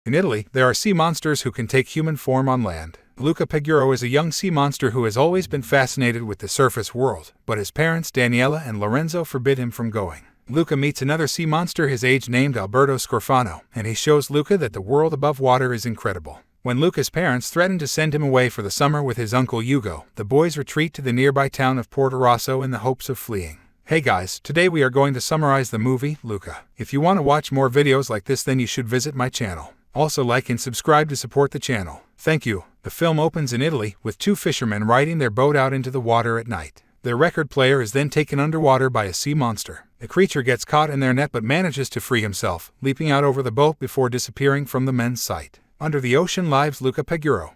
In Italy, there are sea monsters who can take human form on land. Luca is a young sea monster who has always been fascinated with the surface world, but his parents Daniela and Lorenzo forbid him from going. Luca meets another sea monster his age named Alberto Scorfano, and he shows Luca that the world above water is incredible. When Luca's parents threaten to send him away for the summer with his uncle Hugo, the boys retreat to the nearby town of Porto Rosso in the hopes of fleeing. Hey guys, today we are going to summarize the movie, Luca. If you want to watch more videos like this, then you should visit my channel. Also like and subscribe to support the channel. Thank you. The film opens in Italy, with two fishermen riding their boat out into the water at night. Their record player is then taken underwater by a sea monster. The creature gets caught in their net but manages to free himself, leaping out over the boat before disappearing from the men's sight. Under the ocean lives Luca,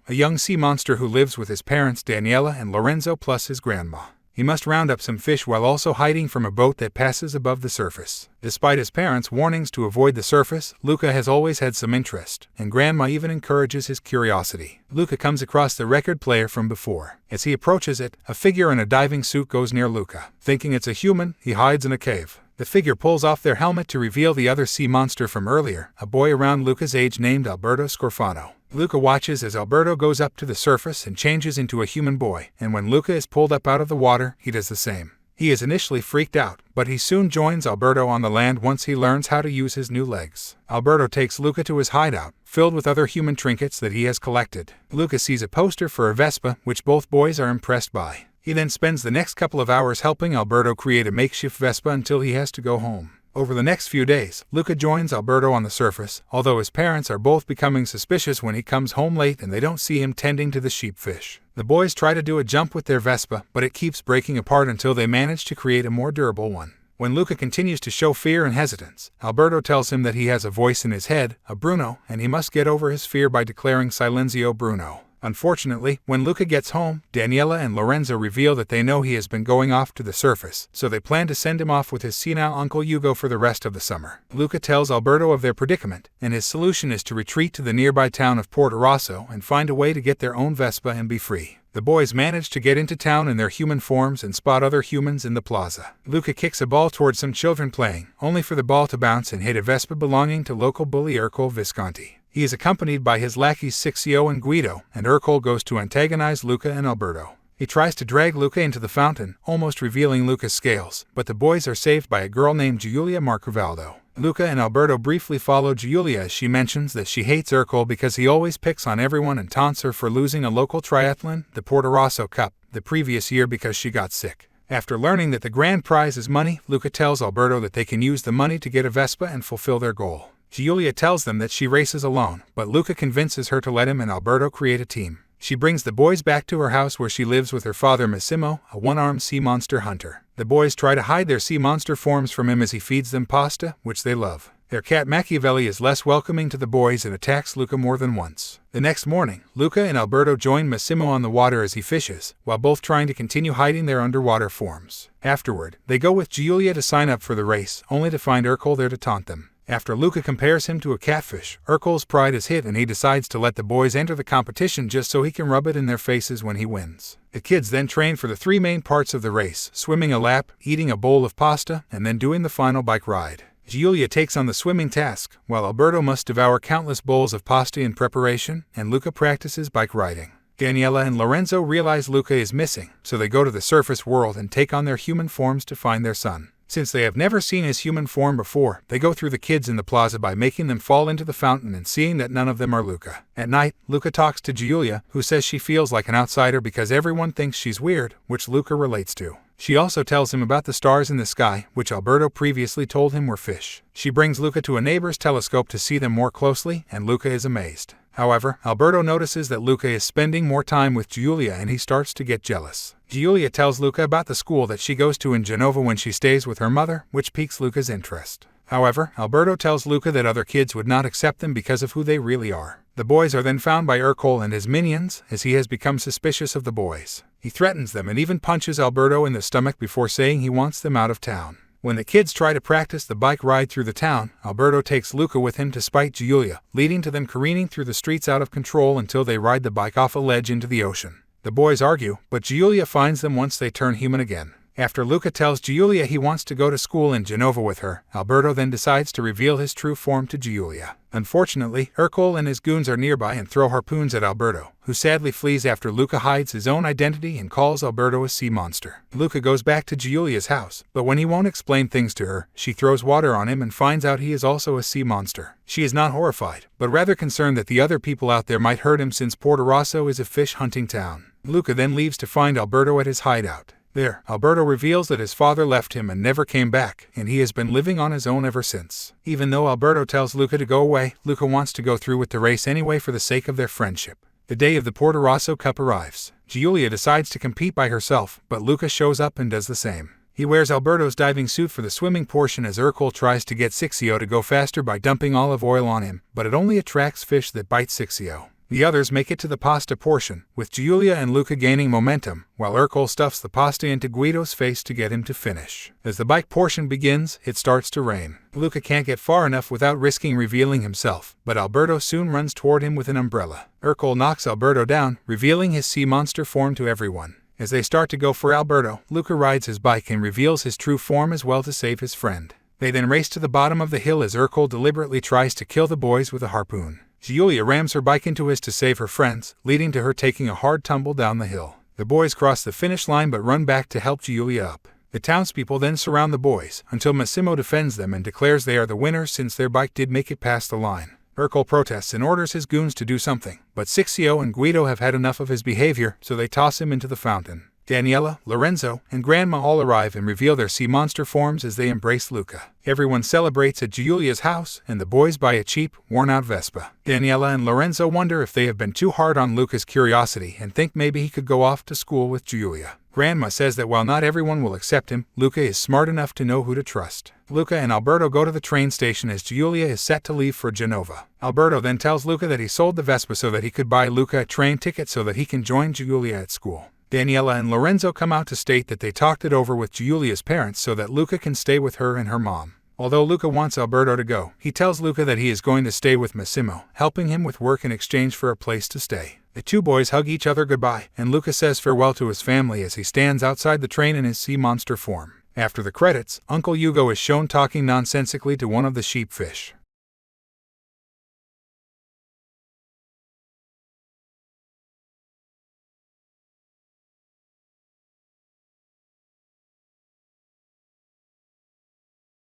a young sea monster who lives with his parents Daniela and Lorenzo plus his grandma. He must round up some fish while also hiding from a boat that passes above the surface. Despite his parents' warnings to avoid the surface, Luca has always had some interest, and Grandma even encourages his curiosity. Luca comes across the record player from before. As he approaches it, a figure in a diving suit goes near Luca. Thinking it's a human, he hides in a cave. The figure pulls off their helmet to reveal the other sea monster from earlier, a boy around Luca's age named Alberto Scorfano. Luca watches as Alberto goes up to the surface and changes into a human boy, and when Luca is pulled up out of the water, he does the same. He is initially freaked out, but he soon joins Alberto on the land once he learns how to use his new legs. Alberto takes Luca to his hideout, filled with other human trinkets that he has collected. Luca sees a poster for a Vespa, which both boys are impressed by. He then spends the next couple of hours helping Alberto create a makeshift Vespa until he has to go home. Over the next few days, Luca joins Alberto on the surface, although his parents are both becoming suspicious when he comes home late and they don't see him tending to the sheepfish. The boys try to do a jump with their Vespa, but it keeps breaking apart until they manage to create a more durable one. When Luca continues to show fear and hesitance, Alberto tells him that he has a voice in his head, a Bruno, and he must get over his fear by declaring Silenzio Bruno. Unfortunately, when Luca gets home, Daniela and Lorenzo reveal that they know he has been going off to the surface, so they plan to send him off with his senile uncle Hugo for the rest of the summer. Luca tells Alberto of their predicament, and his solution is to retreat to the nearby town of Porto Rosso and find a way to get their own Vespa and be free. The boys manage to get into town in their human forms and spot other humans in the plaza. Luca kicks a ball towards some children playing, only for the ball to bounce and hit a Vespa belonging to local bully Ercole Visconti. He is accompanied by his lackeys Sixio and Guido, and Ercole goes to antagonize Luca and Alberto. He tries to drag Luca into the fountain, almost revealing Luca's scales, but the boys are saved by a girl named Giulia Marcovaldo. Luca and Alberto briefly follow Giulia as she mentions that she hates Ercole because he always picks on everyone and taunts her for losing a local triathlon, the Porto Rosso Cup, the previous year because she got sick. After learning that the grand prize is money, Luca tells Alberto that they can use the money to get a Vespa and fulfill their goal. Giulia tells them that she races alone, but Luca convinces her to let him and Alberto create a team. She brings the boys back to her house where she lives with her father Massimo, a one-armed sea monster hunter. The boys try to hide their sea monster forms from him as he feeds them pasta, which they love. Their cat Machiavelli is less welcoming to the boys and attacks Luca more than once. The next morning, Luca and Alberto join Massimo on the water as he fishes, while both trying to continue hiding their underwater forms. Afterward, they go with Giulia to sign up for the race, only to find Ercole there to taunt them. After Luca compares him to a catfish, Ercole's pride is hit and he decides to let the boys enter the competition just so he can rub it in their faces when he wins. The kids then train for the three main parts of the race: swimming a lap, eating a bowl of pasta, and then doing the final bike ride. Giulia takes on the swimming task, while Alberto must devour countless bowls of pasta in preparation, and Luca practices bike riding. Daniela and Lorenzo realize Luca is missing, so they go to the surface world and take on their human forms to find their son. Since they have never seen his human form before, they go through the kids in the plaza by making them fall into the fountain and seeing that none of them are Luca. At night, Luca talks to Giulia, who says she feels like an outsider because everyone thinks she's weird, which Luca relates to. She also tells him about the stars in the sky, which Alberto previously told him were fish. She brings Luca to a neighbor's telescope to see them more closely, and Luca is amazed. However, Alberto notices that Luca is spending more time with Giulia and he starts to get jealous. Giulia tells Luca about the school that she goes to in Genova when she stays with her mother, which piques Luca's interest. However, Alberto tells Luca that other kids would not accept them because of who they really are. The boys are then found by Ercole and his minions, as he has become suspicious of the boys. He threatens them and even punches Alberto in the stomach before saying he wants them out of town. When the kids try to practice the bike ride through the town, Alberto takes Luca with him to spite Giulia, leading to them careening through the streets out of control until they ride the bike off a ledge into the ocean. The boys argue, but Giulia finds them once they turn human again. After Luca tells Giulia he wants to go to school in Genova with her, Alberto then decides to reveal his true form to Giulia. Unfortunately, Hercule and his goons are nearby and throw harpoons at Alberto, who sadly flees after Luca hides his own identity and calls Alberto a sea monster. Luca goes back to Giulia's house, but when he won't explain things to her, she throws water on him and finds out he is also a sea monster. She is not horrified, but rather concerned that the other people out there might hurt him since Porto Rosso is a fish hunting town. Luca then leaves to find Alberto at his hideout. There, Alberto reveals that his father left him and never came back, and he has been living on his own ever since. Even though Alberto tells Luca to go away, Luca wants to go through with the race anyway for the sake of their friendship. The day of the Porto Rosso Cup arrives. Giulia decides to compete by herself, but Luca shows up and does the same. He wears Alberto's diving suit for the swimming portion as Hercule tries to get Sixio to go faster by dumping olive oil on him, but it only attracts fish that bite Sixio. The others make it to the pasta portion, with Giulia and Luca gaining momentum, while Hercule stuffs the pasta into Guido's face to get him to finish. As the bike portion begins, it starts to rain. Luca can't get far enough without risking revealing himself, but Alberto soon runs toward him with an umbrella. Hercule knocks Alberto down, revealing his sea monster form to everyone. As they start to go for Alberto, Luca rides his bike and reveals his true form as well to save his friend. They then race to the bottom of the hill as Hercule deliberately tries to kill the boys with a harpoon. Giulia rams her bike into his to save her friends, leading to her taking a hard tumble down the hill. The boys cross the finish line but run back to help Giulia up. The townspeople then surround the boys, until Massimo defends them and declares they are the winners since their bike did make it past the line. Hercule protests and orders his goons to do something, but Sixio and Guido have had enough of his behavior, so they toss him into the fountain. Daniela, Lorenzo, and Grandma all arrive and reveal their sea monster forms as they embrace Luca. Everyone celebrates at Giulia's house, and the boys buy a cheap, worn-out Vespa. Daniela and Lorenzo wonder if they have been too hard on Luca's curiosity and think maybe he could go off to school with Giulia. Grandma says that while not everyone will accept him, Luca is smart enough to know who to trust. Luca and Alberto go to the train station as Giulia is set to leave for Genova. Alberto then tells Luca that he sold the Vespa so that he could buy Luca a train ticket so that he can join Giulia at school. Daniela and Lorenzo come out to state that they talked it over with Giulia's parents so that Luca can stay with her and her mom. Although Luca wants Alberto to go, he tells Luca that he is going to stay with Massimo, helping him with work in exchange for a place to stay. The two boys hug each other goodbye, and Luca says farewell to his family as he stands outside the train in his sea monster form. After the credits, Uncle Hugo is shown talking nonsensically to one of the sheepfish.